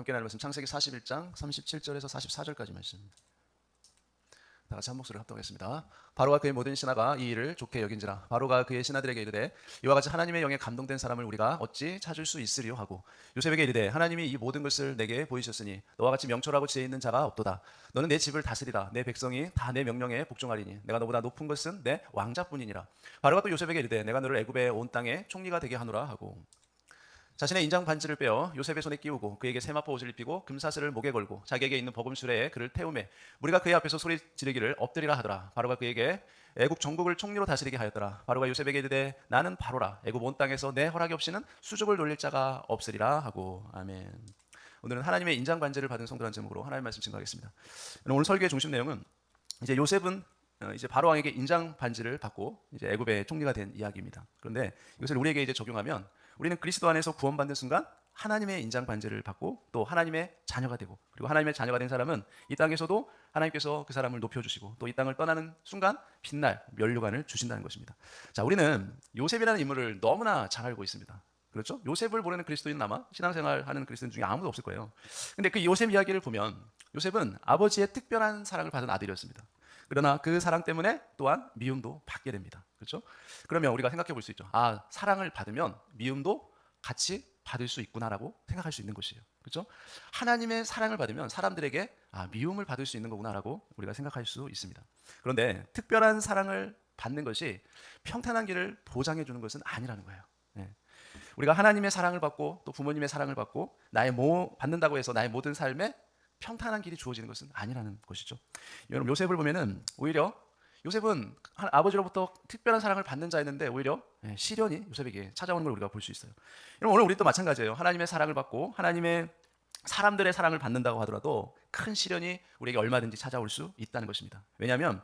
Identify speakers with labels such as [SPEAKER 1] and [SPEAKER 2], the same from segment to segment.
[SPEAKER 1] 함께 나눌 말씀 창세기 41장 37절에서 44절까지 말씀입니다. 다 같이 한 목소리로 합독하겠습니다. 바로가 그의 모든 신하가 이 일을 좋게 여긴지라. 바로가 그의 신하들에게 이르되 이와 같이 하나님의 영에 감동된 사람을 우리가 어찌 찾을 수 있으리요 하고 요셉에게 이르되 하나님이 이 모든 것을 내게 보이셨으니 너와 같이 명철하고 지혜 있는 자가 없도다. 너는 내 집을 다스리라. 내 백성이 다 내 명령에 복종하리니 내가 너보다 높은 것은 내 왕자뿐이니라. 바로가 또 요셉에게 이르되 내가 너를 애굽의 온 땅에 총리가 되게 하노라 하고 자신의 인장 반지를 빼어 요셉의 손에 끼우고 그에게 세마포 옷을 입히고 금사슬을 목에 걸고 자기에게 있는 버금수레에 그를 태우매 무리가 그의 앞에서 소리 지르기를 엎드리라 하더라. 바로가 그에게 애굽 전국을 총리로 다스리게 하였더라. 바로가 요셉에게 이르되 나는 바로라. 애굽 온 땅에서 내 허락이 없이는 수족을 돌릴 자가 없으리라 하고. 아멘. 오늘은 하나님의 인장 반지를 받은 성도라는 제목으로 하나님의 말씀 증거하겠습니다. 오늘 설교의 중심 내용은 이제 요셉은 이제 바로 왕에게 인장 반지를 받고 이제 애굽의 총리가 된 이야기입니다. 그런데 이것을 우리에게 이제 적용하면 우리는 그리스도 안에서 구원받는 순간 하나님의 인장 반지를 받고 또 하나님의 자녀가 되고 그리고 하나님의 자녀가 된 사람은 이 땅에서도 하나님께서 그 사람을 높여주시고 또 이 땅을 떠나는 순간 빛날 면류관을 주신다는 것입니다. 자, 우리는 요셉이라는 인물을 너무나 잘 알고 있습니다. 그렇죠? 요셉을 모르는 그리스도인 아마 신앙생활하는 그리스도인 중에 아무도 없을 거예요. 근데 그 요셉 이야기를 보면 요셉은 아버지의 특별한 사랑을 받은 아들이었습니다. 그러나 그 사랑 때문에 또한 미움도 받게 됩니다. 그렇죠? 그러면 우리가 생각해 볼 수 있죠. 아, 사랑을 받으면 미움도 같이 받을 수 있구나라고 생각할 수 있는 것이에요. 그렇죠? 하나님의 사랑을 받으면 사람들에게 미움을 받을 수 있는 거구나라고 우리가 생각할 수 있습니다. 그런데 특별한 사랑을 받는 것이 평탄한 길을 보장해 주는 것은 아니라는 거예요. 네. 우리가 하나님의 사랑을 받고 또 부모님의 사랑을 받고 받는다고 해서 나의 모든 삶에 평탄한 길이 주어지는 것은 아니라는 것이죠. 여러분 요셉을 보면은 오히려 요셉은 아버지로부터 특별한 사랑을 받는 자였는데 오히려 시련이 요셉에게 찾아오는 걸 우리가 볼 수 있어요. 여러분 오늘 우리도 마찬가지예요. 하나님의 사랑을 받고 하나님의 사람들의 사랑을 받는다고 하더라도 큰 시련이 우리에게 얼마든지 찾아올 수 있다는 것입니다. 왜냐하면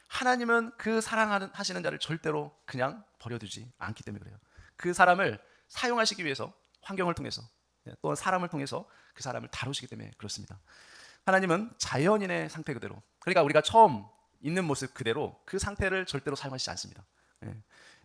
[SPEAKER 1] 하나님은 그 사랑하시는 자를 절대로 그냥 버려두지 않기 때문에 그래요. 그 사람을 사용하시기 위해서 환경을 통해서 또는 사람을 통해서 그 사람을 다루시기 때문에 그렇습니다. 하나님은 자연인의 상태 그대로, 그러니까 우리가 처음 있는 모습 그대로 그 상태를 절대로 사용하시지 않습니다.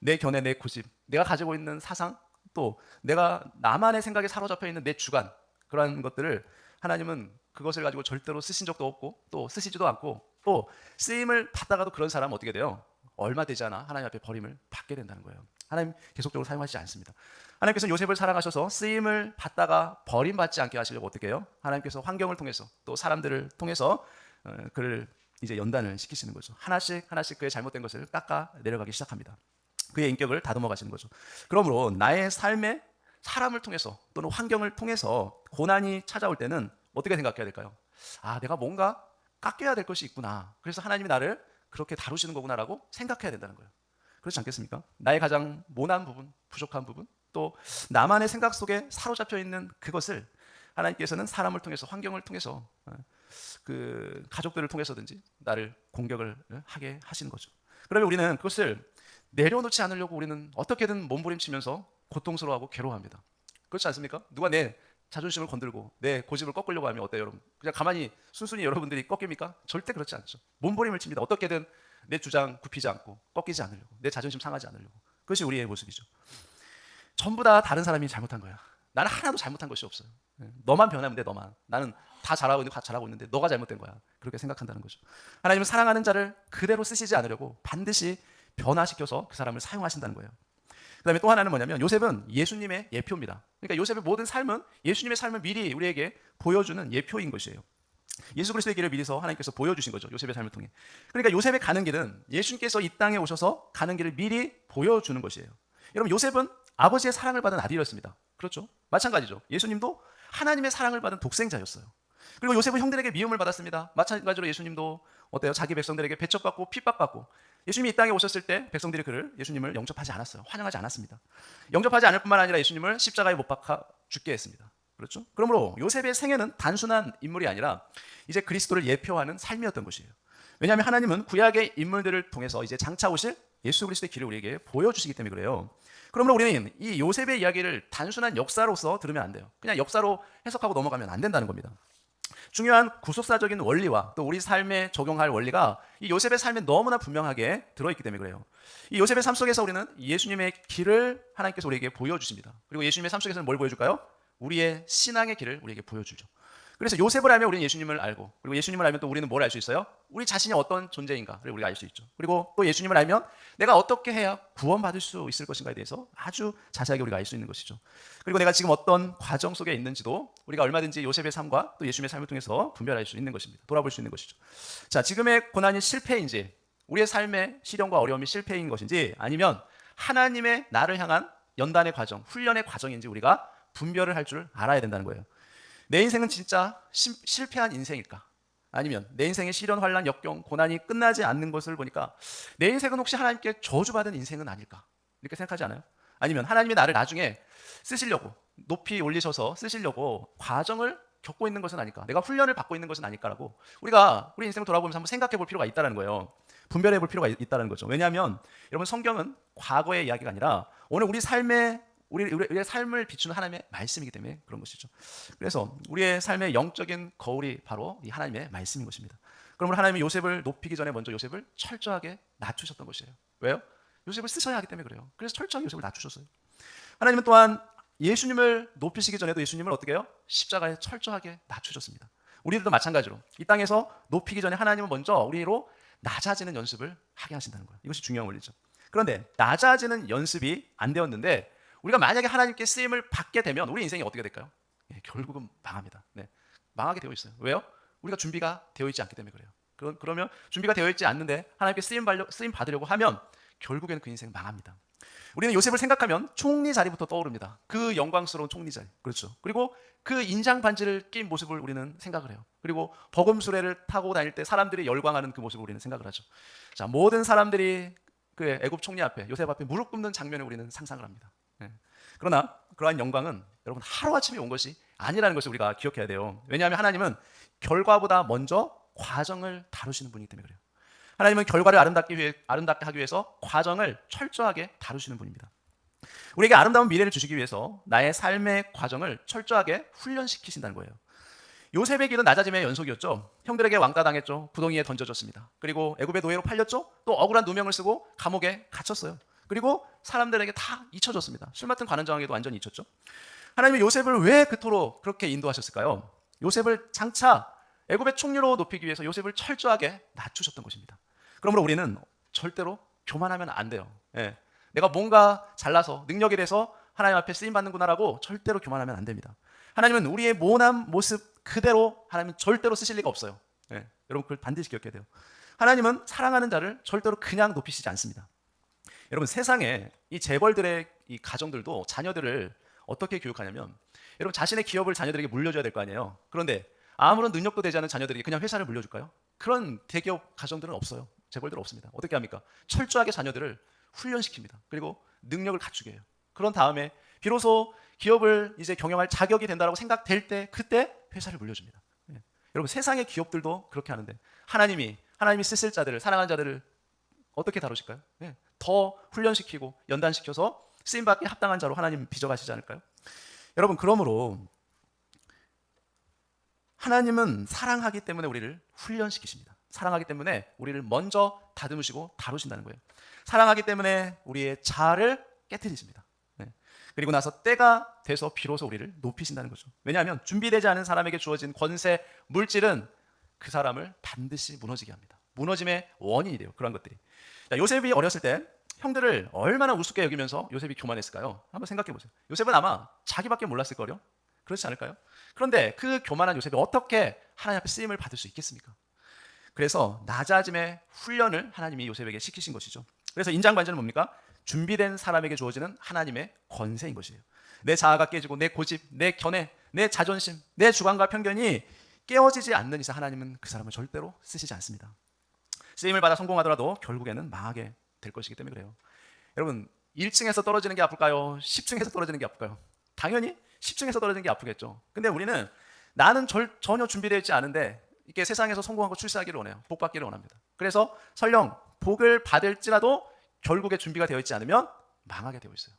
[SPEAKER 1] 내 견해, 내 고집, 내가 가지고 있는 사상, 또 내가 나만의 생각에 사로잡혀 있는 내 주관, 그러한 것들을 하나님은 그것을 가지고 절대로 쓰신 적도 없고 또 쓰시지도 않고 또 쓰임을 받다가도 그런 사람은 어떻게 돼요? 얼마 되지 않아 하나님 앞에 버림을 받게 된다는 거예요. 하나님 계속적으로 사용하시지 않습니다. 하나님께서 요셉을 사랑하셔서 쓰임을 받다가 버림받지 않게 하시려고 어떻게 해요? 하나님께서 환경을 통해서 또 사람들을 통해서 그를 이제 연단을 시키시는 거죠. 하나씩 그의 잘못된 것을 깎아 내려가기 시작합니다. 그의 인격을 다듬어 가시는 거죠. 그러므로 나의 삶에 사람을 통해서 또는 환경을 통해서 고난이 찾아올 때는 어떻게 생각해야 될까요? 내가 뭔가 깎여야 될 것이 있구나. 그래서 하나님이 나를 그렇게 다루시는 거구나라고 생각해야 된다는 거예요. 그렇지 않겠습니까? 나의 가장 모난 부분, 부족한 부분, 또 나만의 생각 속에 사로잡혀 있는 그것을 하나님께서는 사람을 통해서, 환경을 통해서, 그 가족들을 통해서든지 나를 공격을 하게 하시는 거죠. 그러면 우리는 그것을 내려놓지 않으려고 우리는 어떻게든 몸부림치면서 고통스러워하고 괴로워합니다. 그렇지 않습니까? 누가 내 자존심을 건들고 내 고집을 꺾으려고 하면 어때요, 여러분? 그냥 가만히 순순히 여러분들이 꺾입니까? 절대 그렇지 않죠. 몸부림을 칩니다. 어떻게든 내 주장 굽히지 않고 꺾이지 않으려고, 내 자존심 상하지 않으려고. 그것이 우리의 모습이죠. 전부 다 다른 사람이 잘못한 거야. 나는 하나도 잘못한 것이 없어요. 너만 변하면 돼, 너만. 나는 다 잘하고 있는데 너가 잘못된 거야. 그렇게 생각한다는 거죠. 하나님은 사랑하는 자를 그대로 쓰시지 않으려고 반드시 변화시켜서 그 사람을 사용하신다는 거예요. 그 다음에 또 하나는 뭐냐면 요셉은 예수님의 예표입니다. 그러니까 요셉의 모든 삶은 예수님의 삶을 미리 우리에게 보여주는 예표인 것이에요. 예수 그리스도의 길을 미리서 하나님께서 보여주신 거죠. 요셉의 삶을 통해. 그러니까 요셉의 가는 길은 예수님께서 이 땅에 오셔서 가는 길을 미리 보여주는 것이에요. 여러분 요셉은 아버지의 사랑을 받은 아들이었습니다. 그렇죠? 마찬가지죠. 예수님도 하나님의 사랑을 받은 독생자였어요. 그리고 요셉은 형들에게 미움을 받았습니다. 마찬가지로 예수님도 어때요? 자기 백성들에게 배척받고 핍박받고 예수님이 이 땅에 오셨을 때 백성들이 예수님을 영접하지 않았어요. 환영하지 않았습니다. 영접하지 않을 뿐만 아니라 예수님을 십자가에 못 박아 죽게 했습니다. 그렇죠? 그러므로 요셉의 생애는 단순한 인물이 아니라 이제 그리스도를 예표하는 삶이었던 것이에요. 왜냐하면 하나님은 구약의 인물들을 통해서 이제 장차 오실 예수 그리스도의 길을 우리에게 보여주시기 때문에 그래요. 그러므로 우리는 이 요셉의 이야기를 단순한 역사로서 들으면 안 돼요. 그냥 역사로 해석하고 넘어가면 안 된다는 겁니다. 중요한 구속사적인 원리와 또 우리 삶에 적용할 원리가 이 요셉의 삶에 너무나 분명하게 들어있기 때문에 그래요. 이 요셉의 삶 속에서 우리는 예수님의 길을 하나님께서 우리에게 보여주십니다. 그리고 예수님의 삶 속에서는 뭘 보여줄까요? 우리의 신앙의 길을 우리에게 보여주죠. 그래서 요셉을 알면 우리는 예수님을 알고, 그리고 예수님을 알면 또 우리는 뭘 알 수 있어요? 우리 자신이 어떤 존재인가를 우리가 알 수 있죠. 그리고 또 예수님을 알면 내가 어떻게 해야 구원받을 수 있을 것인가에 대해서 아주 자세하게 우리가 알 수 있는 것이죠. 그리고 내가 지금 어떤 과정 속에 있는지도 우리가 얼마든지 요셉의 삶과 또 예수님의 삶을 통해서 분별할 수 있는 것입니다. 돌아볼 수 있는 것이죠. 자, 지금의 고난이 실패인지, 우리의 삶의 시련과 어려움이 실패인 것인지, 아니면 하나님의 나를 향한 연단의 과정, 훈련의 과정인지 우리가 분별을 할 줄 알아야 된다는 거예요. 내 인생은 진짜 실패한 인생일까? 아니면 내 인생의 시련, 환난, 역경, 고난이 끝나지 않는 것을 보니까 내 인생은 혹시 하나님께 저주받은 인생은 아닐까? 이렇게 생각하지 않아요? 아니면 하나님이 나를 나중에 쓰시려고, 높이 올리셔서 쓰시려고 과정을 겪고 있는 것은 아닐까? 내가 훈련을 받고 있는 것은 아닐까라고 우리가 우리 인생을 돌아보면서 한번 생각해 볼 필요가 있다는 거예요. 분별해 볼 필요가 있다는 거죠. 왜냐하면 여러분, 성경은 과거의 이야기가 아니라 오늘 우리의 삶을 비추는 하나님의 말씀이기 때문에 그런 것이죠. 그래서 우리의 삶의 영적인 거울이 바로 이 하나님의 말씀인 것입니다. 그러므로 하나님이 요셉을 높이기 전에 먼저 요셉을 철저하게 낮추셨던 것이에요. 왜요? 요셉을 쓰셔야 하기 때문에 그래요. 그래서 철저하게 요셉을 낮추셨어요. 하나님은 또한 예수님을 높이시기 전에도 예수님을 어떻게 해요? 십자가에 철저하게 낮추셨습니다. 우리들도 마찬가지로 이 땅에서 높이기 전에 하나님은 먼저 우리로 낮아지는 연습을 하게 하신다는 거예요. 이것이 중요한 원리죠. 그런데 낮아지는 연습이 안 되었는데 우리가 만약에 하나님께 쓰임을 받게 되면 우리 인생이 어떻게 될까요? 결국은 망합니다. 망하게 되어 있어요. 왜요? 우리가 준비가 되어 있지 않기 때문에 그래요. 그러면 준비가 되어 있지 않는데 하나님께 쓰임 받으려고 하면 결국에는 그 인생 망합니다. 우리는 요셉을 생각하면 총리 자리부터 떠오릅니다. 그 영광스러운 총리 자리. 그렇죠. 그리고 그 인장 반지를 낀 모습을 우리는 생각을 해요. 그리고 버금 수레를 타고 다닐 때 사람들이 열광하는 그 모습을 우리는 생각을 하죠. 자, 모든 사람들이 그 애굽 총리 앞에, 요셉 앞에 무릎 꿇는 장면을 우리는 상상을 합니다. 그러나 그러한 영광은 여러분 하루아침에 온 것이 아니라는 것을 우리가 기억해야 돼요. 왜냐하면 하나님은 결과보다 먼저 과정을 다루시는 분이기 때문에 그래요. 하나님은 결과를 아름답게 하기 위해서 과정을 철저하게 다루시는 분입니다. 우리에게 아름다운 미래를 주시기 위해서 나의 삶의 과정을 철저하게 훈련시키신다는 거예요. 요셉의 길은 낮아짐의 연속이었죠. 형들에게 왕따 당했죠. 구덩이에 던져졌습니다. 그리고 애굽의 노예로 팔렸죠. 또 억울한 누명을 쓰고 감옥에 갇혔어요. 그리고 사람들에게 다 잊혀졌습니다. 술 맡은 관원장에게도 완전히 잊혔죠. 하나님은 요셉을 왜 그토록 그렇게 인도하셨을까요? 요셉을 장차 애굽의 총리로 높이기 위해서 요셉을 철저하게 낮추셨던 것입니다. 그러므로 우리는 절대로 교만하면 안 돼요. 내가 뭔가 잘나서 능력이 돼서 하나님 앞에 쓰임받는구나라고 절대로 교만하면 안 됩니다. 하나님은 우리의 모난 모습 그대로 하나님은 절대로 쓰실 리가 없어요. 여러분 그걸 반드시 기억해야 돼요. 하나님은 사랑하는 자를 절대로 그냥 높이시지 않습니다. 여러분 세상에 이 재벌들의 이 가정들도 자녀들을 어떻게 교육하냐면 여러분 자신의 기업을 자녀들에게 물려줘야 될 거 아니에요. 그런데 아무런 능력도 되지 않은 자녀들에게 그냥 회사를 물려줄까요? 그런 대기업 가정들은 없어요. 재벌들은 없습니다. 어떻게 합니까? 철저하게 자녀들을 훈련시킵니다. 그리고 능력을 갖추게 해요. 그런 다음에 비로소 기업을 이제 경영할 자격이 된다고 생각될 때 그때 회사를 물려줍니다. 여러분 세상의 기업들도 그렇게 하는데 하나님이 쓰실 자들을, 사랑하는 자들을 어떻게 다루실까요? 더 훈련시키고 연단시켜서 쓰임받기 합당한 자로 하나님 빚어가시지 않을까요? 여러분 그러므로 하나님은 사랑하기 때문에 우리를 훈련시키십니다. 사랑하기 때문에 우리를 먼저 다듬으시고 다루신다는 거예요. 사랑하기 때문에 우리의 자아를 깨트리십니다. 그리고 나서 때가 돼서 비로소 우리를 높이신다는 거죠. 왜냐하면 준비되지 않은 사람에게 주어진 권세, 물질은 그 사람을 반드시 무너지게 합니다. 무너짐의 원인이 돼요. 그런 것들이. 자, 요셉이 어렸을 때 형들을 얼마나 우습게 여기면서 요셉이 교만했을까요? 한번 생각해 보세요. 요셉은 아마 자기밖에 몰랐을 거요. 그렇지 않을까요? 그런데 그 교만한 요셉이 어떻게 하나님 앞에 쓰임을 받을 수 있겠습니까? 그래서 낮아짐의 훈련을 하나님이 요셉에게 시키신 것이죠. 그래서 인장반지는 뭡니까? 준비된 사람에게 주어지는 하나님의 권세인 것이에요. 내 자아가 깨지고 내 고집, 내 견해, 내 자존심, 내 주관과 편견이 깨어지지 않는 이상 하나님은 그 사람을 절대로 쓰시지 않습니다. 쓰임을 받아 성공하더라도 결국에는 망하게 될 것이기 때문에 그래요. 여러분 1층에서 떨어지는 게 아플까요? 10층에서 떨어지는 게 아플까요? 당연히 10층에서 떨어지는 게 아프겠죠. 근데 우리는 나는 전혀 준비되어 있지 않은데 이렇게 세상에서 성공하고 출세하기를 원해요. 복 받기를 원합니다. 그래서 설령 복을 받을지라도 결국에 준비가 되어 있지 않으면 망하게 되어 있어요.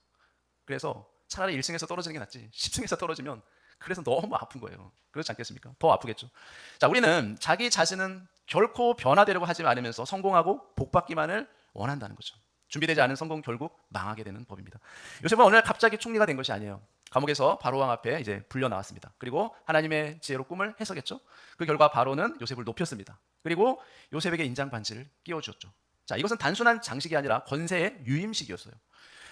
[SPEAKER 1] 그래서 차라리 1층에서 떨어지는 게 낫지 10층에서 떨어지면 그래서 너무 아픈 거예요. 그렇지 않겠습니까? 더 아프겠죠. 자, 우리는 자기 자신은 결코 변화되려고 하지 않으면서 성공하고 복 받기만을 원한다는 거죠. 준비되지 않은 성공 결국 망하게 되는 법입니다. 요셉은 어느 날 갑자기 총리가 된 것이 아니에요. 감옥에서 바로 왕 앞에 이제 불려 나왔습니다. 그리고 하나님의 지혜로 꿈을 해석했죠. 그 결과 바로는 요셉을 높였습니다. 그리고 요셉에게 인장 반지를 끼워주었죠. 자, 이것은 단순한 장식이 아니라 권세의 유임식이었어요.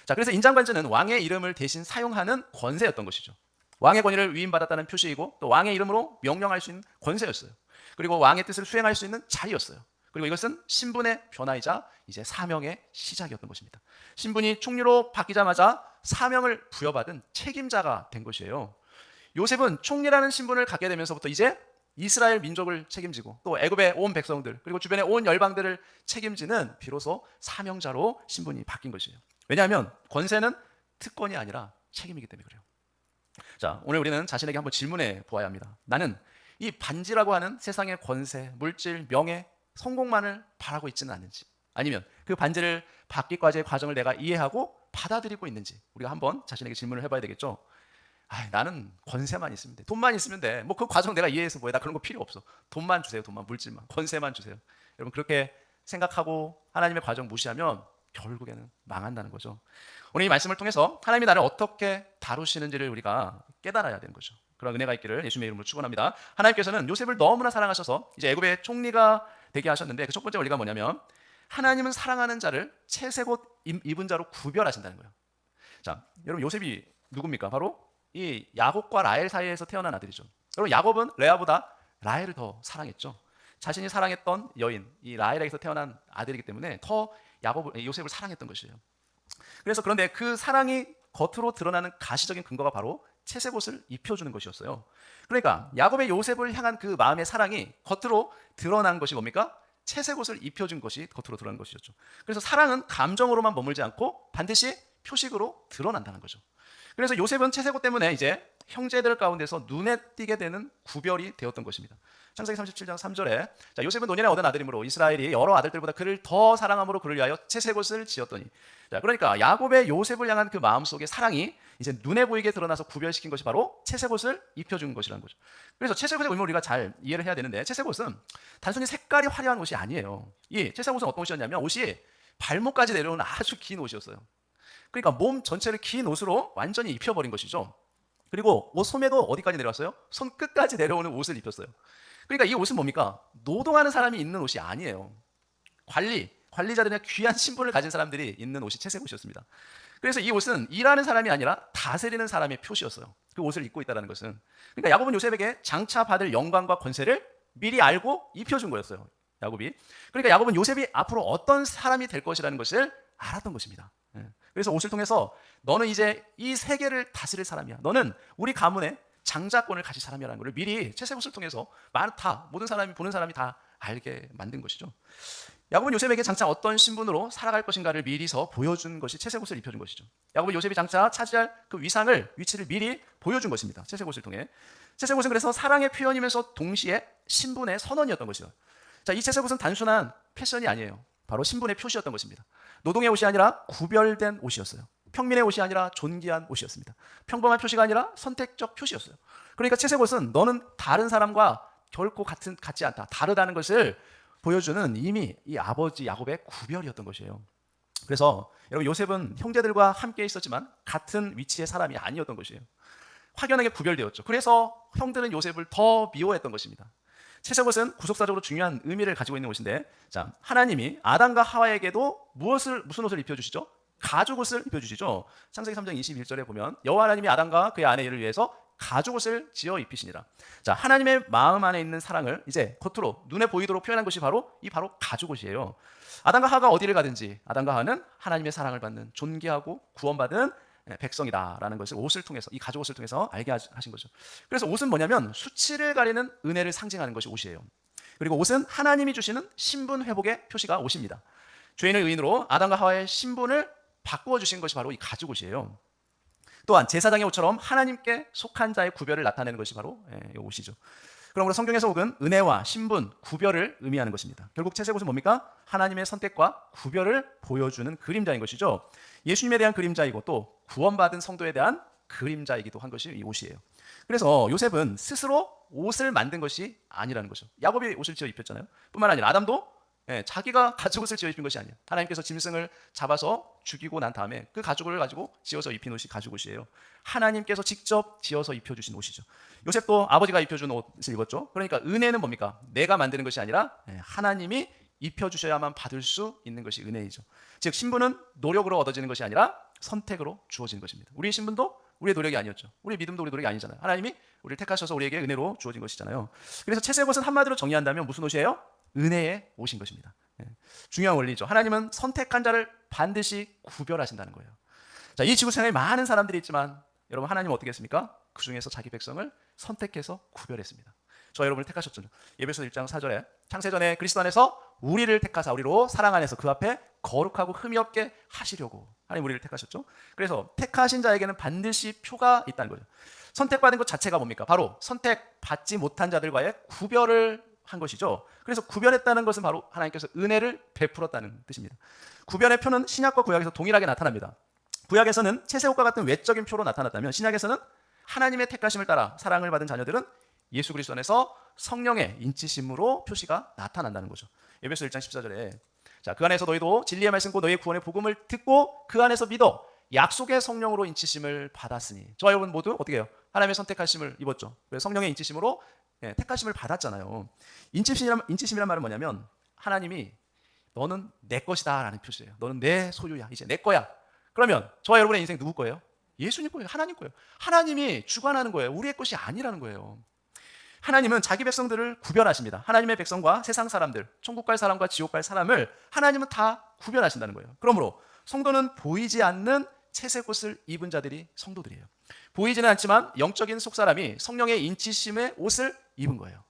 [SPEAKER 1] 자, 그래서 인장 반지는 왕의 이름을 대신 사용하는 권세였던 것이죠. 왕의 권위를 위임받았다는 표시이고 또 왕의 이름으로 명령할 수 있는 권세였어요. 그리고 왕의 뜻을 수행할 수 있는 자리였어요. 그리고 이것은 신분의 변화이자 이제 사명의 시작이었던 것입니다. 신분이 총리로 바뀌자마자 사명을 부여받은 책임자가 된 것이에요. 요셉은 총리라는 신분을 갖게 되면서부터 이제 이스라엘 민족을 책임지고 또 애굽의 온 백성들 그리고 주변의 온 열방들을 책임지는 비로소 사명자로 신분이 바뀐 것이에요. 왜냐하면 권세는 특권이 아니라 책임이기 때문에 그래요. 자, 오늘 우리는 자신에게 한번 질문해 보아야 합니다. 나는 이 반지라고 하는 세상의 권세, 물질, 명예, 성공만을 바라고 있지는 않는지, 아니면 그 반지를 받기까지의 과정을 내가 이해하고 받아들이고 있는지 우리가 한번 자신에게 질문을 해봐야 되겠죠. 나는 권세만 있으면 돼, 돈만 있으면 돼, 뭐 그 과정 내가 이해해서 뭐해, 나 그런 거 필요 없어, 돈만 주세요, 돈만, 물질만, 권세만 주세요. 여러분 그렇게 생각하고 하나님의 과정 무시하면 결국에는 망한다는 거죠. 오늘 이 말씀을 통해서 하나님이 나를 어떻게 다루시는지를 우리가 깨달아야 되는 거죠. 그런 은혜가 있기를 예수님의 이름으로 축원합니다. 하나님께서는 요셉을 너무나 사랑하셔서 이제 애굽의 총리가 되게 하셨는데 그 첫 번째 원리가 뭐냐면 하나님은 사랑하는 자를 채색 옷 입은 자로 구별하신다는 거예요. 자, 여러분 요셉이 누굽니까? 바로 이 야곱과 라헬 사이에서 태어난 아들이죠. 여러분 야곱은 레아보다 라헬을 더 사랑했죠. 자신이 사랑했던 여인 이 라헬에게서 태어난 아들이기 때문에 더 요셉을 사랑했던 것이에요. 그래서 그런데 그 사랑이 겉으로 드러나는 가시적인 근거가 바로 채색 옷을 입혀주는 것이었어요. 그러니까 야곱의 요셉을 향한 그 마음의 사랑이 겉으로 드러난 것이 뭡니까? 채색 옷을 입혀준 것이 겉으로 드러난 것이었죠. 그래서 사랑은 감정으로만 머물지 않고 반드시 표식으로 드러난다는 거죠. 그래서 요셉은 채색 옷 때문에 이제 형제들 가운데서 눈에 띄게 되는 구별이 되었던 것입니다. 창세기 37장 3절에 자, 요셉은 노년에 얻은 아들이므로 이스라엘이 여러 아들들보다 그를 더 사랑함으로 그를 위하여 채색 옷을 지었더니, 자, 그러니까 야곱의 요셉을 향한 그 마음속의 사랑이 이제 눈에 보이게 드러나서 구별시킨 것이 바로 채색 옷을 입혀준 것이라는 거죠. 그래서 채색 옷의 의미를 우리가 잘 이해를 해야 되는데 채색 옷은 단순히 색깔이 화려한 옷이 아니에요. 이 채색 옷은 어떤 옷이었냐면 옷이 발목까지 내려오는 아주 긴 옷이었어요. 그러니까 몸 전체를 긴 옷으로 완전히 입혀버린 것이죠. 그리고 옷 소매도 어디까지 내려왔어요? 손끝까지 내려오는 옷을 입혔어요. 그러니까 이 옷은 뭡니까? 노동하는 사람이 입는 옷이 아니에요. 관리자들이나 귀한 신분을 가진 사람들이 입는 옷이 채색 옷이었습니다. 그래서 이 옷은 일하는 사람이 아니라 다스리는 사람의 표시였어요. 그 옷을 입고 있다는 것은. 그러니까 야곱은 요셉에게 장차 받을 영광과 권세를 미리 알고 입혀준 거였어요. 야곱이. 그러니까 야곱은 요셉이 앞으로 어떤 사람이 될 것이라는 것을 알았던 것입니다. 그래서 옷을 통해서 너는 이제 이 세계를 다스릴 사람이야. 너는 우리 가문의 장자권을 가질 사람이라는 것을 미리 채색 옷을 통해서 모든 사람이 보는 사람이 다 알게 만든 것이죠. 야곱은 요셉에게 장차 어떤 신분으로 살아갈 것인가를 미리서 보여준 것이 채색 옷을 입혀준 것이죠. 야곱은 요셉이 장차 차지할 그 위치를 미리 보여준 것입니다. 채색 옷을 통해. 채색 옷은 그래서 사랑의 표현이면서 동시에 신분의 선언이었던 것이죠. 자, 이 채색 옷은 단순한 패션이 아니에요. 바로 신분의 표시였던 것입니다. 노동의 옷이 아니라 구별된 옷이었어요. 평민의 옷이 아니라 존귀한 옷이었습니다. 평범한 표시가 아니라 선택적 표시였어요. 그러니까 채색 옷은 너는 다른 사람과 결코 같지 않다, 다르다는 것을 보여주는 이미 이 아버지 야곱의 구별이었던 것이에요. 그래서 여러분 요셉은 형제들과 함께 있었지만 같은 위치의 사람이 아니었던 것이에요. 확연하게 구별되었죠. 그래서 형들은 요셉을 더 미워했던 것입니다. 채색 옷은 구속사적으로 중요한 의미를 가지고 있는 옷인데, 자, 하나님이 아담과 하와에게도 무슨 옷을 입혀주시죠? 가죽 옷을 입혀주시죠. 창세기 3장 21절에 보면 여호와 하나님이 아담과 그의 아내 이를 위해서 가죽 옷을 지어 입히시니라. 자, 하나님의 마음 안에 있는 사랑을 이제 겉으로 눈에 보이도록 표현한 것이 바로 가죽 옷이에요. 아담과 하와가 어디를 가든지 아담과 하와는 하나님의 사랑을 받는 존귀하고 구원받은 백성이다라는 것을 옷을 통해서, 이 가죽 옷을 통해서 알게 하신 거죠. 그래서 옷은 뭐냐면 수치를 가리는 은혜를 상징하는 것이 옷이에요. 그리고 옷은 하나님이 주시는 신분 회복의 표시가 옷입니다. 죄인을 의인으로 아담과 하와의 신분을 바꾸어 주신 것이 바로 이 가죽 옷이에요. 또한 제사장의 옷처럼 하나님께 속한 자의 구별을 나타내는 것이 바로 이 옷이죠. 그러므로 성경에서 옷은 은혜와 신분, 구별을 의미하는 것입니다. 결국 채색 옷은 뭡니까? 하나님의 선택과 구별을 보여주는 그림자인 것이죠. 예수님에 대한 그림자이고 또 구원받은 성도에 대한 그림자이기도 한 것이 이 옷이에요. 그래서 요셉은 스스로 옷을 만든 것이 아니라는 거죠. 야곱이 옷을 지어 입혔잖아요. 뿐만 아니라 아담도 예, 자기가 가죽옷을 지어 입힌 것이 아니에요. 하나님께서 짐승을 잡아서 죽이고 난 다음에 그 가죽을 가지고 지어서 입힌 옷이 가죽옷이에요. 하나님께서 직접 지어서 입혀주신 옷이죠. 요셉도 아버지가 입혀준 옷을 입었죠. 그러니까 은혜는 뭡니까? 내가 만드는 것이 아니라 하나님이 입혀주셔야만 받을 수 있는 것이 은혜이죠. 즉 신분은 노력으로 얻어지는 것이 아니라 선택으로 주어지는 것입니다. 우리의 신분도 우리의 노력이 아니었죠. 우리의 믿음도 우리 노력이 아니잖아요. 하나님이 우리를 택하셔서 우리에게 은혜로 주어진 것이잖아요. 그래서 채색 옷은 한마디로 정의한다면 무슨 옷이에요? 은혜의 옷인 것입니다. 중요한 원리죠. 하나님은 선택한 자를 반드시 구별하신다는 거예요. 자, 이 지구상에 많은 사람들이 있지만 여러분 하나님은 어떻게 했습니까? 그 중에서 자기 백성을 선택해서 구별했습니다. 저 여러분을 택하셨죠. 에베소서 1장 4절에 창세전에 그리스도 안에서 우리를 택하사 우리로 사랑 안에서 그 앞에 거룩하고 흠이 없게 하시려고 하나님 우리를 택하셨죠. 그래서 택하신 자에게는 반드시 표가 있다는 거죠. 선택받은 것 자체가 뭡니까? 바로 선택받지 못한 자들과의 구별을 한 것이죠. 그래서 구별했다는 것은 바로 하나님께서 은혜를 베풀었다는 뜻입니다. 구별의 표는 신약과 구약에서 동일하게 나타납니다. 구약에서는 채색옷과 같은 외적인 표로 나타났다면 신약에서는 하나님의 택하심을 따라 사랑을 받은 자녀들은 예수 그리스도 안에서 성령의 인치심으로 표시가 나타난다는 거죠. 에베소 1장 14절에 자, 그 안에서 너희도 진리의 말씀 곧 너희의 구원의 복음을 듣고 그 안에서 믿어 약속의 성령으로 인치심을 받았으니 저와 여러분 모두 어떻게 해요? 하나님의 선택하심을 입었죠. 성령의 인치심으로 택하심을 받았잖아요. 인치심이란 말은 뭐냐면 하나님이 너는 내 것이다 라는 표시예요. 너는 내 소유야. 이제 내 거야. 그러면 저와 여러분의 인생 누구 거예요? 예수님 거예요. 하나님 거예요. 하나님이 주관하는 거예요. 우리의 것이 아니라는 거예요. 하나님은 자기 백성들을 구별하십니다. 하나님의 백성과 세상 사람들, 천국 갈 사람과 지옥 갈 사람을 하나님은 다 구별하신다는 거예요. 그러므로 성도는 보이지 않는 채색 옷을 입은 자들이 성도들이에요. 보이지는 않지만 영적인 속사람이 성령의 인치심의 옷을 입은 거예요.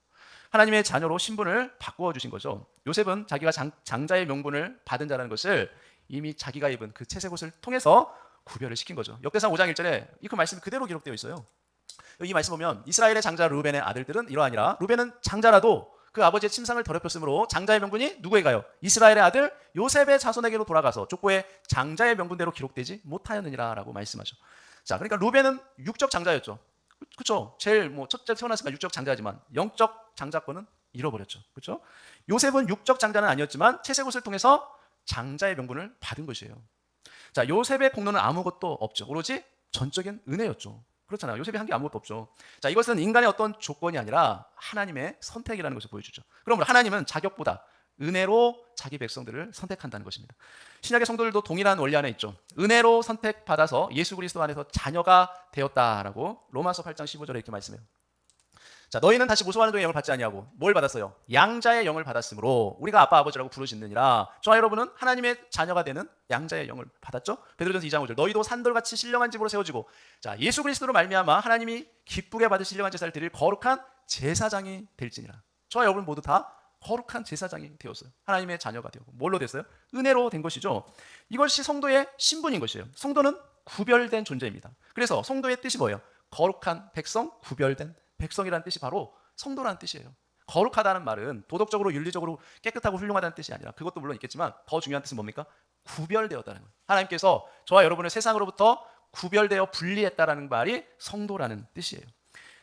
[SPEAKER 1] 하나님의 자녀로 신분을 바꾸어 주신 거죠. 요셉은 자기가 장자의 명분을 받은 자라는 것을 이미 자기가 입은 그 채색 옷을 통해서 구별을 시킨 거죠. 역대상 5장 1절에 이 그 말씀이 그대로 기록되어 있어요. 이 말씀 보면 이스라엘의 장자 루벤의 아들들은 이러하니라. 루벤은 장자라도 그 아버지의 침상을 더럽혔으므로 장자의 명분이 누구에게 가요? 이스라엘의 아들 요셉의 자손에게로 돌아가서 족보에 장자의 명분대로 기록되지 못하였느니라 라고 말씀하죠. 자, 그러니까 루벤은 육적 장자였죠. 그렇죠? 제일 첫째 태어났으니까 육적 장자지만 영적 장자권은 잃어버렸죠. 그렇죠? 요셉은 육적 장자는 아니었지만 채색 옷을 통해서 장자의 명분을 받은 것이에요. 자, 요셉의 공로는 아무것도 없죠. 오로지 전적인 은혜였죠. 그렇잖아요. 요셉이 한 게 아무것도 없죠. 자, 이것은 인간의 어떤 조건이 아니라 하나님의 선택이라는 것을 보여주죠. 그러므로 하나님은 자격보다 은혜로 자기 백성들을 선택한다는 것입니다. 신약의 성도들도 동일한 원리 안에 있죠. 은혜로 선택받아서 예수 그리스도 안에서 자녀가 되었다라고 로마서 8장 15절에 이렇게 말씀해요. 자, 너희는 다시 모소하는 종의 영을 받지 아니하고 뭘 받았어요? 양자의 영을 받았으므로 우리가 아빠 아버지라고 부르짖느니라. 저와 여러분은 하나님의 자녀가 되는 양자의 영을 받았죠. 베드로전서 2장 5절 너희도 산돌같이 신령한 집으로 세워지고 자, 예수 그리스도로 말미암아 하나님이 기쁘게 받으실 신령한 제사를 드릴 거룩한 제사장이 될지니라. 저와 여러분 모두 다 거룩한 제사장이 되었어요. 하나님의 자녀가 되었고 뭘로 됐어요? 은혜로 된 것이죠. 이것이 성도의 신분인 것이에요. 성도는 구별된 존재입니다. 그래서 성도의 뜻이 뭐예요? 거룩한 백성, 구별된 백성이라는 뜻이 바로 성도라는 뜻이에요. 거룩하다는 말은 도덕적으로 윤리적으로 깨끗하고 훌륭하다는 뜻이 아니라 그것도 물론 있겠지만 더 중요한 뜻은 뭡니까? 구별되었다는 거예요. 하나님께서 저와 여러분을 세상으로부터 구별되어 분리했다라는 말이 성도라는 뜻이에요.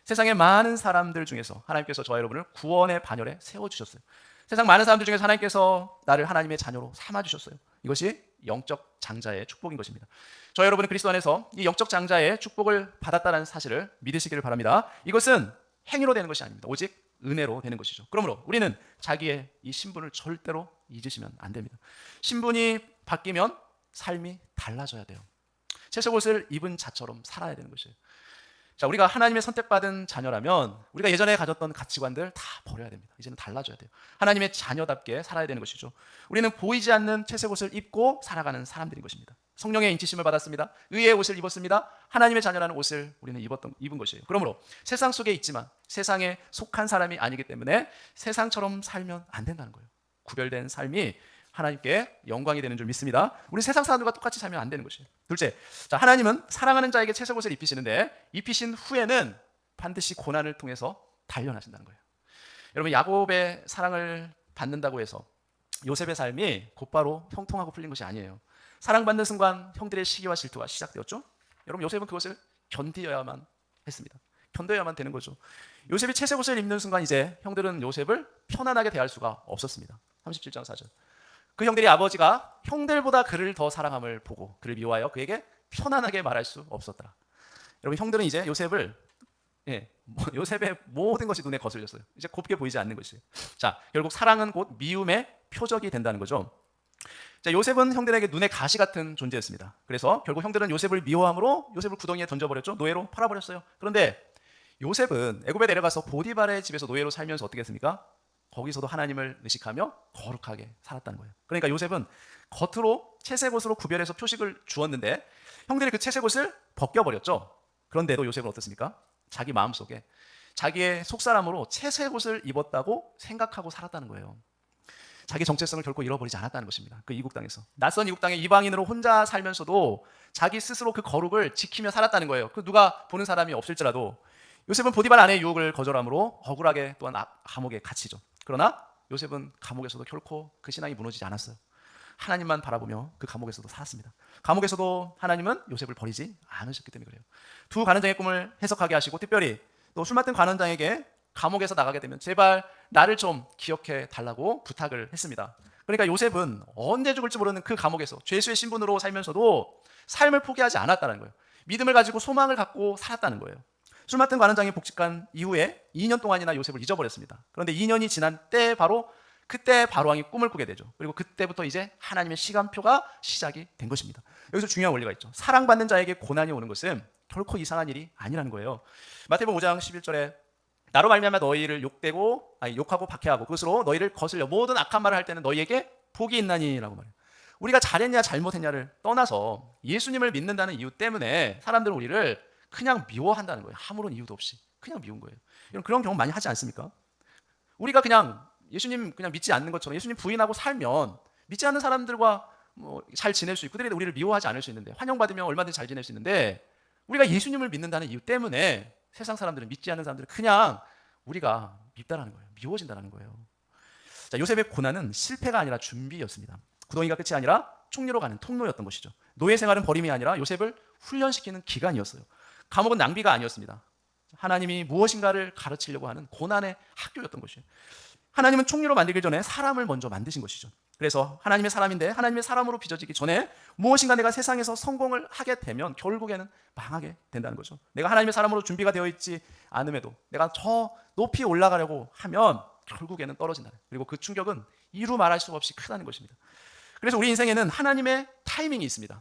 [SPEAKER 1] 세상의 많은 사람들 중에서 하나님께서 저와 여러분을 구원의 반열에 세워주셨어요. 세상 많은 사람들 중에서 하나님께서 나를 하나님의 자녀로 삼아주셨어요. 이것이 영적 장자의 축복인 것입니다. 저 여러분은 그리스도 안에서 이 영적 장자의 축복을 받았다는 사실을 믿으시기를 바랍니다. 이것은 행위로 되는 것이 아닙니다. 오직 은혜로 되는 것이죠. 그러므로 우리는 자기의 이 신분을 절대로 잊으시면 안 됩니다. 신분이 바뀌면 삶이 달라져야 돼요. 채색 옷을 입은 자처럼 살아야 되는 것이에요. 자, 우리가 하나님의 선택받은 자녀라면 우리가 예전에 가졌던 가치관들 다 버려야 됩니다. 이제는 달라져야 돼요. 하나님의 자녀답게 살아야 되는 것이죠. 우리는 보이지 않는 채색 옷을 입고 살아가는 사람들인 것입니다. 성령의 인치심을 받았습니다. 의의 옷을 입었습니다. 하나님의 자녀라는 옷을 우리는 입은 것이에요. 그러므로 세상 속에 있지만 세상에 속한 사람이 아니기 때문에 세상처럼 살면 안 된다는 거예요. 구별된 삶이 하나님께 영광이 되는 줄 믿습니다. 우리 세상 사람들과 똑같이 살면 안 되는 것이에요. 둘째, 자, 하나님은 사랑하는 자에게 채색 옷을 입히시는데 입히신 후에는 반드시 고난을 통해서 단련하신다는 거예요. 여러분, 야곱의 사랑을 받는다고 해서 요셉의 삶이 곧바로 형통하고 풀린 것이 아니에요. 사랑받는 순간 형들의 시기와 질투가 시작되었죠. 여러분, 요셉은 그것을 견디어야만 했습니다. 견뎌야만 되는 거죠. 요셉이 채색 옷을 입는 순간 이제 형들은 요셉을 편안하게 대할 수가 없었습니다. 37장 4절. 그 형들이 아버지가 형들보다 그를 더 사랑함을 보고 그를 미워하여 그에게 편안하게 말할 수 없었더라. 여러분, 형들은 이제 요셉을 요셉의 모든 것이 눈에 거슬렸어요. 이제 곱게 보이지 않는 것이에요. 자, 결국 사랑은 곧 미움의 표적이 된다는 거죠. 자, 요셉은 형들에게 눈의 가시 같은 존재였습니다. 그래서 결국 형들은 요셉을 미워함으로 요셉을 구덩이에 던져버렸죠. 노예로 팔아버렸어요. 그런데 요셉은 애굽에 내려가서 보디발의 집에서 노예로 살면서 어떻게 했습니까? 거기서도 하나님을 의식하며 거룩하게 살았다는 거예요. 그러니까 요셉은 겉으로 채색 옷으로 구별해서 표식을 주었는데 형들이 그 채색 옷을 벗겨버렸죠. 그런데도 요셉은 어떻습니까? 자기 마음속에 자기의 속사람으로 채색 옷을 입었다고 생각하고 살았다는 거예요. 자기 정체성을 결코 잃어버리지 않았다는 것입니다. 그 이국 땅에서 낯선 이국 땅에 이방인으로 혼자 살면서도 자기 스스로 그 거룩을 지키며 살았다는 거예요. 그 누가 보는 사람이 없을지라도. 요셉은 보디발 아내의 유혹을 거절함으로 억울하게 또한 감옥에 갇히죠. 그러나 요셉은 감옥에서도 결코 그 신앙이 무너지지 않았어요. 하나님만 바라보며 그 감옥에서도 살았습니다. 감옥에서도 하나님은 요셉을 버리지 않으셨기 때문에 그래요. 두 관원장의 꿈을 해석하게 하시고 특별히 또 술 맡은 관원장에게 감옥에서 나가게 되면 제발 나를 좀 기억해 달라고 부탁을 했습니다. 그러니까 요셉은 언제 죽을지 모르는 그 감옥에서 죄수의 신분으로 살면서도 삶을 포기하지 않았다는 거예요. 믿음을 가지고 소망을 갖고 살았다는 거예요. 술 맡은 관원장이 복직한 이후에 2년 동안이나 요셉을 잊어버렸습니다. 그런데 2년이 지난 때 그때 바로왕이 꿈을 꾸게 되죠. 그리고 그때부터 이제 하나님의 시간표가 시작이 된 것입니다. 여기서 중요한 원리가 있죠. 사랑받는 자에게 고난이 오는 것은 결코 이상한 일이 아니라는 거예요. 마태복음 5장 11절에 나로 말미암아 너희를 욕하고 박해하고 그것으로 너희를 거슬려 모든 악한 말을 할 때는 너희에게 복이 있나니라고 말해요. 우리가 잘했냐 잘못했냐를 떠나서 예수님을 믿는다는 이유 때문에 사람들은 우리를 그냥 미워한다는 거예요. 아무런 이유도 없이 그냥 미운 거예요. 그런 경우 많이 하지 않습니까? 우리가 그냥 예수님 그냥 믿지 않는 것처럼 예수님 부인하고 살면 믿지 않는 사람들과 잘 지낼 수 있고 그들이 우리를 미워하지 않을 수 있는데 환영받으면 얼마든지 잘 지낼 수 있는데 우리가 예수님을 믿는다는 이유 때문에 세상 사람들은 믿지 않는 사람들은 그냥 우리가 밉다라는 거예요. 미워진다는 거예요. 자, 요셉의 고난은 실패가 아니라 준비였습니다. 구덩이가 끝이 아니라 총리로 가는 통로였던 것이죠. 노예 생활은 버림이 아니라 요셉을 훈련시키는 기간이었어요. 감옥은 낭비가 아니었습니다. 하나님이 무엇인가를 가르치려고 하는 고난의 학교였던 것이에요. 하나님은 총리로 만들기 전에 사람을 먼저 만드신 것이죠. 그래서 하나님의 사람인데 하나님의 사람으로 빚어지기 전에 무엇인가 내가 세상에서 성공을 하게 되면 결국에는 망하게 된다는 거죠. 내가 하나님의 사람으로 준비가 되어 있지 않음에도 내가 저 높이 올라가려고 하면 결국에는 떨어진다. 그리고 그 충격은 이루 말할 수 없이 크다는 것입니다. 그래서 우리 인생에는 하나님의 타이밍이 있습니다.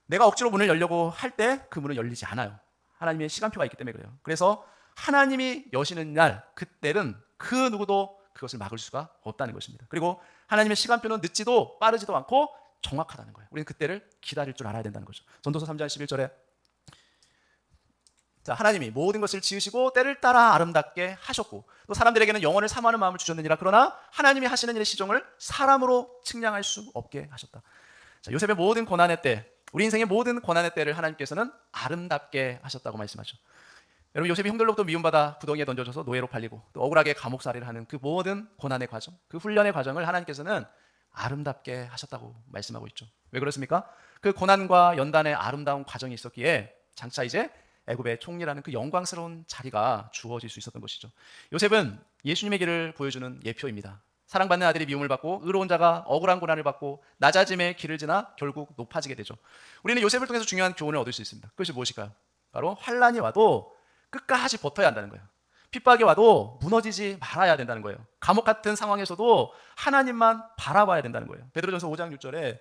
[SPEAKER 1] 내가 억지로 문을 열려고 할 때 그 문은 열리지 않아요. 하나님의 시간표가 있기 때문에 그래요. 그래서 하나님이 여시는 날 그때는 그 누구도 그것을 막을 수가 없다는 것입니다. 그리고 하나님의 시간표는 늦지도 빠르지도 않고 정확하다는 거예요. 우리는 그때를 기다릴 줄 알아야 된다는 거죠. 전도서 3장 11절에 자, 하나님이 모든 것을 지으시고 때를 따라 아름답게 하셨고 또 사람들에게는 영원을 사모하는 마음을 주셨느니라. 그러나 하나님이 하시는 일의 시종을 사람으로 측량할 수 없게 하셨다. 자, 요셉의 모든 고난의 때, 우리 인생의 모든 고난의 때를 하나님께서는 아름답게 하셨다고 말씀하죠. 여러분, 요셉이 형들로부터 미움받아 구덩이에 던져져서 노예로 팔리고 또 억울하게 감옥살이를 하는 그 모든 고난의 과정, 그 훈련의 과정을 하나님께서는 아름답게 하셨다고 말씀하고 있죠. 왜 그렇습니까? 그 고난과 연단의 아름다운 과정이 있었기에 장차 이제 애굽의 총리라는 그 영광스러운 자리가 주어질 수 있었던 것이죠. 요셉은 예수님의 길을 보여주는 예표입니다. 사랑받는 아들이 미움을 받고 의로운 자가 억울한 고난을 받고 낮아짐의 길을 지나 결국 높아지게 되죠. 우리는 요셉을 통해서 중요한 교훈을 얻을 수 있습니다. 그것이 무엇일까요? 바로 환난이 와도 끝까지 버텨야 한다는 거예요. 핍박이 와도 무너지지 말아야 된다는 거예요. 감옥 같은 상황에서도 하나님만 바라봐야 된다는 거예요. 베드로전서 5장 6절에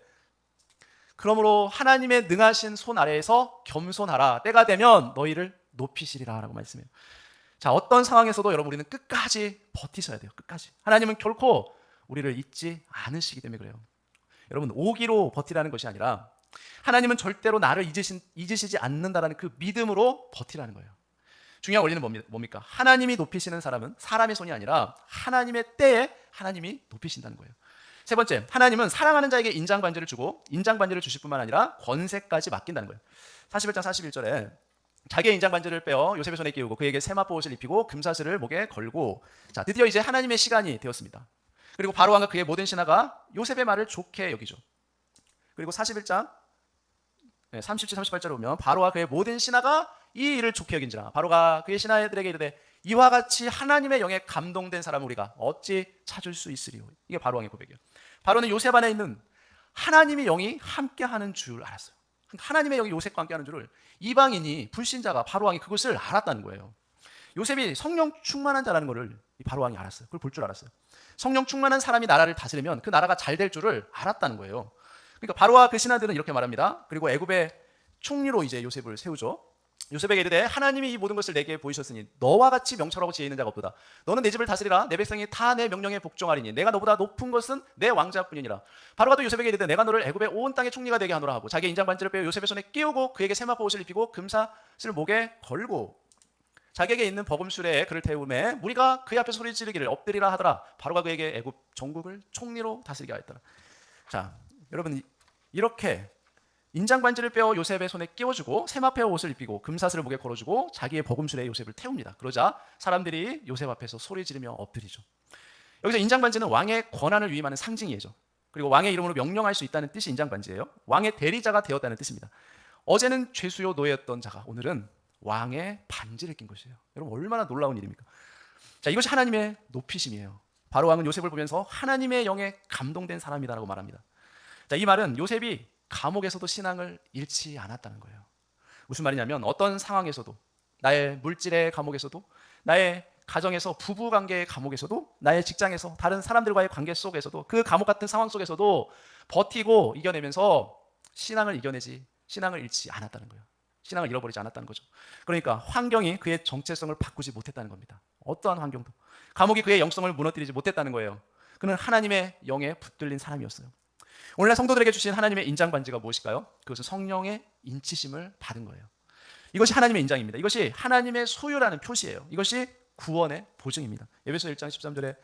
[SPEAKER 1] 그러므로 하나님의 능하신 손 아래에서 겸손하라. 때가 되면 너희를 높이시리라 라고 말씀해요. 자, 어떤 상황에서도 여러분 우리는 끝까지 버티셔야 돼요. 끝까지. 하나님은 결코 우리를 잊지 않으시기 때문에 그래요. 여러분, 오기로 버티라는 것이 아니라 하나님은 절대로 나를 잊으시지 않는다라는 그 믿음으로 버티라는 거예요. 중요한 원리는 뭡니까? 하나님이 높이시는 사람은 사람의 손이 아니라 하나님의 때에 하나님이 높이신다는 거예요. 세 번째, 하나님은 사랑하는 자에게 인장 반지를 주고 인장 반지를 주실 뿐만 아니라 권세까지 맡긴다는 거예요. 41장 41절에 자기의 인장 반지를 빼어 요셉의 손에 끼우고 그에게 세마포옷을 입히고 금사슬을 목에 걸고 자, 드디어 이제 하나님의 시간이 되었습니다. 그리고 바로 왕과 그의 모든 신하가 요셉의 말을 좋게 여기죠. 그리고 41장 37, 38절에 보면 바로와 그의 모든 신하가 이 일을 좋게 여긴지라 바로가 그의 신하들에게 이르되 이와 같이 하나님의 영에 감동된 사람을 우리가 어찌 찾을 수 있으리요. 이게 바로왕의 고백이에요. 바로는 요셉 안에 있는 하나님의 영이 함께하는 줄 알았어요. 하나님의 영이 요셉과 함께하는 줄을 이방인이, 불신자가, 바로왕이 그것을 알았다는 거예요. 요셉이 성령 충만한 자라는 것을 이 바로왕이 알았어요. 그걸 볼 줄 알았어요. 성령 충만한 사람이 나라를 다스리면 그 나라가 잘 될 줄을 알았다는 거예요. 그러니까 바로와 그 신하들은 이렇게 말합니다. 그리고 애굽의 총리로 이제 요셉을 세우죠. 요셉에게 이르되 하나님이 이 모든 것을 내게 보이셨으니 너와 같이 명철하고 지혜 있는 자가 없도다. 너는 내 집을 다스리라. 내 백성이 다 내 명령에 복종하리니 내가 너보다 높은 것은 내 왕자뿐이니라. 바로가 또 요셉에게 이르되 내가 너를 애굽의 온 땅의 총리가 되게 하노라 하고 자기의 인장 반지를 빼어 요셉의 손에 끼우고 그에게 세마포 옷을 입히고 금사슬 목에 걸고 자기에게 있는 버금술에 그를 태우매 무리가 그의 앞에 소리 지르기를 엎드리라 하더라. 바로가 그에게 애굽 전국을 총리로 다스리게 하였더라. 자, 여러분 이렇게 인장 반지를 빼어 요셉의 손에 끼워주고 세마포 옷을 입히고 금사슬을 목에 걸어주고 자기의 버금술에 요셉을 태웁니다. 그러자 사람들이 요셉 앞에서 소리 지르며 엎드리죠. 여기서 인장 반지는 왕의 권한을 위임하는 상징이죠. 그리고 왕의 이름으로 명령할 수 있다는 뜻이 인장 반지예요. 왕의 대리자가 되었다는 뜻입니다. 어제는 죄수요 노예였던 자가 오늘은 왕의 반지를 낀 것이에요. 여러분 얼마나 놀라운 일입니까? 자, 이것이 하나님의 높이심이에요. 바로 왕은 요셉을 보면서 하나님의 영에 감동된 사람이다라고 말합니다. 자, 이 말은 요셉이 감옥에서도 신앙을 잃지 않았다는 거예요. 무슨 말이냐면 어떤 상황에서도, 나의 물질의 감옥에서도, 나의 가정에서, 부부관계의 감옥에서도, 나의 직장에서, 다른 사람들과의 관계 속에서도, 그 감옥 같은 상황 속에서도 버티고 이겨내면서 신앙을 잃지 않았다는 거예요. 신앙을 잃어버리지 않았다는 거죠. 그러니까 환경이 그의 정체성을 바꾸지 못했다는 겁니다. 어떠한 환경도. 감옥이 그의 영성을 무너뜨리지 못했다는 거예요. 그는 하나님의 영에 붙들린 사람이었어요. 오늘날 성도들에게 주신 하나님의 인장 반지가 무엇일까요? 그것은 성령의 인치심을 받은 거예요. 이것이 하나님의 인장입니다. 이것이 하나님의 소유라는 표시예요. 이것이 구원의 보증입니다. 에베소 1장 13절에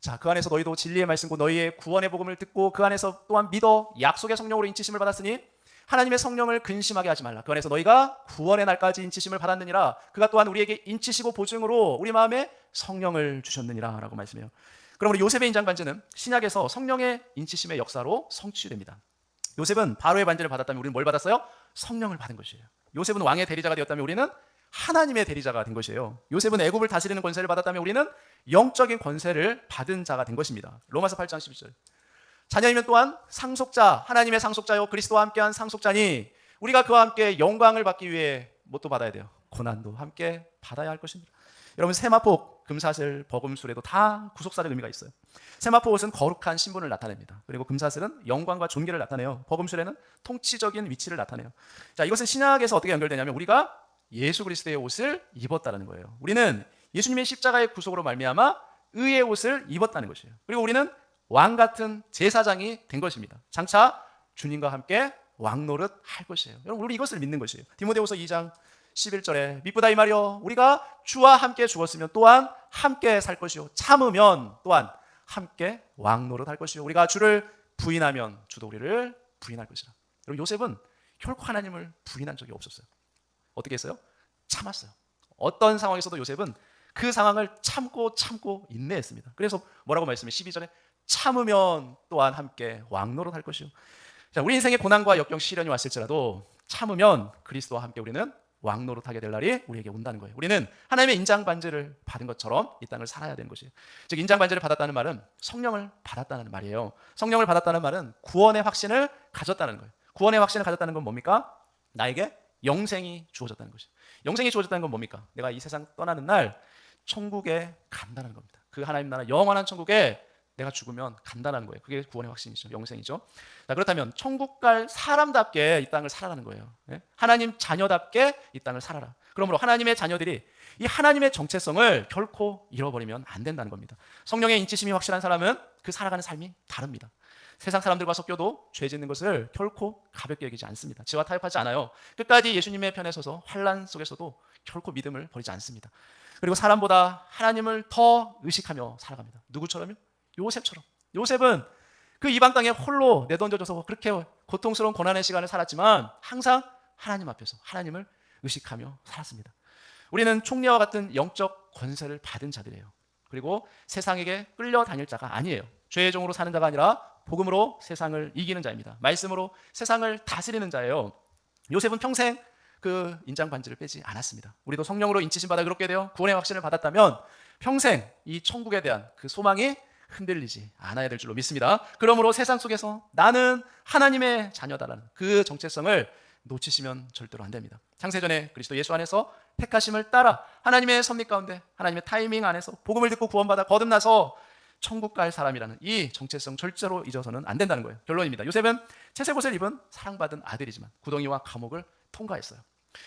[SPEAKER 1] 자, 그 안에서 너희도 진리의 말씀과 너희의 구원의 복음을 듣고 그 안에서 또한 믿어 약속의 성령으로 인치심을 받았으니 하나님의 성령을 근심하게 하지 말라. 그 안에서 너희가 구원의 날까지 인치심을 받았느니라. 그가 또한 우리에게 인치시고 보증으로 우리 마음에 성령을 주셨느니라 라고 말씀해요. 그럼 우리 요셉의 인장 반지는 신약에서 성령의 인치심의 역사로 성취됩니다. 요셉은 바로의 반지를 받았다면 우리는 뭘 받았어요? 성령을 받은 것이에요. 요셉은 왕의 대리자가 되었다면 우리는 하나님의 대리자가 된 것이에요. 요셉은 애굽을 다스리는 권세를 받았다면 우리는 영적인 권세를 받은 자가 된 것입니다. 로마서 8장 11절. 자녀이면 또한 상속자, 하나님의 상속자요 그리스도와 함께한 상속자니 우리가 그와 함께 영광을 받기 위해 뭣도 받아야 돼요? 고난도 함께 받아야 할 것입니다. 여러분 세마포, 금사슬, 버금술에도 다 구속사의 의미가 있어요. 세마포 옷은 거룩한 신분을 나타냅니다. 그리고 금사슬은 영광과 존귀를 나타내요. 버금술에는 통치적인 위치를 나타내요. 자, 이것은 신약에서 어떻게 연결되냐면 우리가 예수 그리스도의 옷을 입었다는 거예요. 우리는 예수님의 십자가의 구속으로 말미암아 의의 옷을 입었다는 것이에요. 그리고 우리는 왕 같은 제사장이 된 것입니다. 장차 주님과 함께 왕노릇 할 것이에요. 여러분 우리 이것을 믿는 것이에요. 디모데후서 2장 11절에 미쁘다 이 말이요 우리가 주와 함께 죽었으면 또한 함께 살 것이요 참으면 또한 함께 왕노릇 할 것이요 우리가 주를 부인하면 주도 우리를 부인할 것이라. 여러분 요셉은 결코 하나님을 부인한 적이 없었어요. 어떻게 했어요? 참았어요. 어떤 상황에서도 요셉은 그 상황을 참고 인내했습니다. 그래서 뭐라고 말씀해? 12절에 참으면 또한 함께 왕노릇 할 것이요. 자, 우리 인생에 고난과 역경 시련이 왔을지라도 참으면 그리스도와 함께 우리는 왕노릇하게 될 날이 우리에게 온다는 거예요. 우리는 하나님의 인장 반지를 받은 것처럼 이 땅을 살아야 되는 것이에요. 즉 인장 반지를 받았다는 말은 성령을 받았다는 말이에요. 성령을 받았다는 말은 구원의 확신을 가졌다는 거예요. 구원의 확신을 가졌다는 건 뭡니까? 나에게 영생이 주어졌다는 것이에요. 영생이 주어졌다는 건 뭡니까? 내가 이 세상 떠나는 날 천국에 간다는 겁니다. 그 하나님 나라 영원한 천국에 내가 죽으면 간다는 거예요. 그게 구원의 확신이죠. 영생이죠. 자, 그렇다면 천국 갈 사람답게 이 땅을 살아라는 거예요. 네? 하나님 자녀답게 이 땅을 살아라. 그러므로 하나님의 자녀들이 이 하나님의 정체성을 결코 잃어버리면 안 된다는 겁니다. 성령의 인치심이 확실한 사람은 그 살아가는 삶이 다릅니다. 세상 사람들과 섞여도 죄 짓는 것을 결코 가볍게 여기지 않습니다. 죄와 타협하지 않아요. 끝까지 예수님의 편에 서서 환난 속에서도 결코 믿음을 버리지 않습니다. 그리고 사람보다 하나님을 더 의식하며 살아갑니다. 누구처럼요? 요셉처럼. 요셉은 그 이방 땅에 홀로 내던져져서 그렇게 고통스러운 고난의 시간을 살았지만 항상 하나님 앞에서 하나님을 의식하며 살았습니다. 우리는 총리와 같은 영적 권세를 받은 자들이에요. 그리고 세상에게 끌려다닐 자가 아니에요. 죄의 종으로 사는 자가 아니라 복음으로 세상을 이기는 자입니다. 말씀으로 세상을 다스리는 자예요. 요셉은 평생 그 인장 반지를 빼지 않았습니다. 우리도 성령으로 인치심 받아 그렇게 되어 구원의 확신을 받았다면 평생 이 천국에 대한 그 소망이 흔들리지 않아야 될 줄로 믿습니다. 그러므로 세상 속에서 나는 하나님의 자녀다라는 그 정체성을 놓치시면 절대로 안 됩니다. 창세전에 그리스도 예수 안에서 택하심을 따라 하나님의 섭리 가운데 하나님의 타이밍 안에서 복음을 듣고 구원받아 거듭나서 천국 갈 사람이라는 이 정체성 절대로 잊어서는 안 된다는 거예요. 결론입니다. 요셉은 채색옷을 입은 사랑받은 아들이지만 구덩이와 감옥을 통과했어요.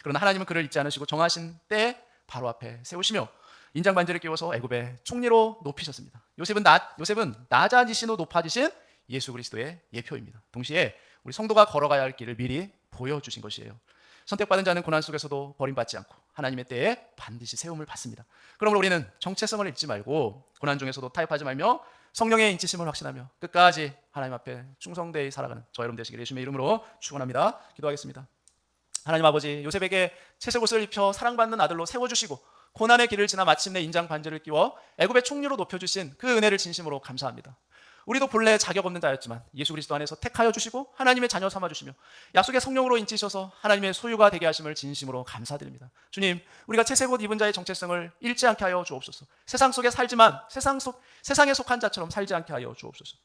[SPEAKER 1] 그러나 하나님은 그를 잊지 않으시고 정하신 때 바로 앞에 세우시며 인장 반지를 끼워서 애굽의 총리로 높이셨습니다. 요셉은 낮아지신 후 높아지신 예수 그리스도의 예표입니다. 동시에 우리 성도가 걸어가야 할 길을 미리 보여주신 것이에요. 선택받은 자는 고난 속에서도 버림받지 않고 하나님의 때에 반드시 세움을 받습니다. 그러므로 우리는 정체성을 잊지 말고 고난 중에서도 타협하지 말며 성령의 인치심을 확신하며 끝까지 하나님 앞에 충성되이 살아가는 저 여러분 되시기를 예수님의 이름으로 축원합니다. 기도하겠습니다. 하나님 아버지, 요셉에게 채색옷을 입혀 사랑받는 아들로 세워주시고 고난의 길을 지나 마침내 인장 반지를 끼워 애굽의 총리로 높여주신 그 은혜를 진심으로 감사합니다. 우리도 본래 자격 없는 자였지만 예수 그리스도 안에서 택하여 주시고 하나님의 자녀 삼아주시며 약속의 성령으로 인치셔서 하나님의 소유가 되게 하심을 진심으로 감사드립니다. 주님, 우리가 채색옷 입은 자의 정체성을 잃지 않게 하여 주옵소서. 세상 속에 살지만 세상에 속한 자처럼 살지 않게 하여 주옵소서.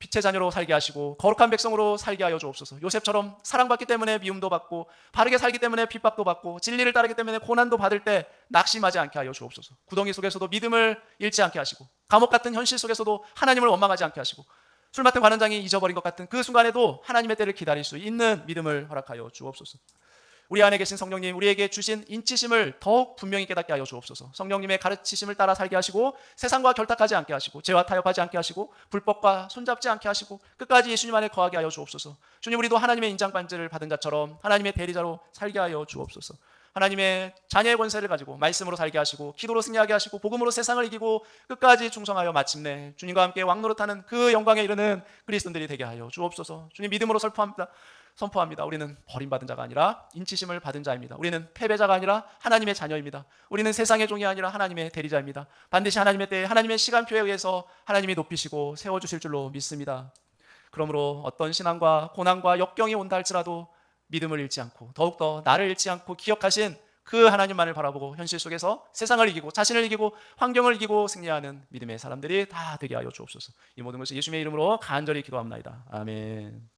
[SPEAKER 1] 빛의 자녀로 살게 하시고 거룩한 백성으로 살게 하여 주옵소서. 요셉처럼 사랑받기 때문에 미움도 받고 바르게 살기 때문에 핍박도 받고 진리를 따르기 때문에 고난도 받을 때 낙심하지 않게 하여 주옵소서. 구덩이 속에서도 믿음을 잃지 않게 하시고 감옥 같은 현실 속에서도 하나님을 원망하지 않게 하시고 술 맡은 관원장이 잊어버린 것 같은 그 순간에도 하나님의 때를 기다릴 수 있는 믿음을 허락하여 주옵소서. 우리 안에 계신 성령님, 우리에게 주신 인치심을 더욱 분명히 깨닫게 하여 주옵소서. 성령님의 가르치심을 따라 살게 하시고 세상과 결탁하지 않게 하시고 죄와 타협하지 않게 하시고 불법과 손잡지 않게 하시고 끝까지 예수님 안에 거하게 하여 주옵소서. 주님, 우리도 하나님의 인장 반지를 받은 자처럼 하나님의 대리자로 살게 하여 주옵소서. 하나님의 자녀의 권세를 가지고 말씀으로 살게 하시고 기도로 승리하게 하시고 복음으로 세상을 이기고 끝까지 충성하여 마침내 주님과 함께 왕노릇하는 그 영광에 이르는 그리스도인들이 되게 하여 주옵소서. 주님, 믿음으로 선포합니다. 우리는 버림받은 자가 아니라 인치심을 받은 자입니다. 우리는 패배자가 아니라 하나님의 자녀입니다. 우리는 세상의 종이 아니라 하나님의 대리자입니다. 반드시 하나님의 때에 하나님의 시간표에 의해서 하나님이 높이시고 세워주실 줄로 믿습니다. 그러므로 어떤 신앙과 고난과 역경이 온다 할지라도 믿음을 잃지 않고 더욱더 나를 잃지 않고 기억하신 그 하나님만을 바라보고 현실 속에서 세상을 이기고 자신을 이기고 환경을 이기고 승리하는 믿음의 사람들이 다 되게 하여 주옵소서. 이 모든 것을 예수님의 이름으로 간절히 기도합나이다. 아멘.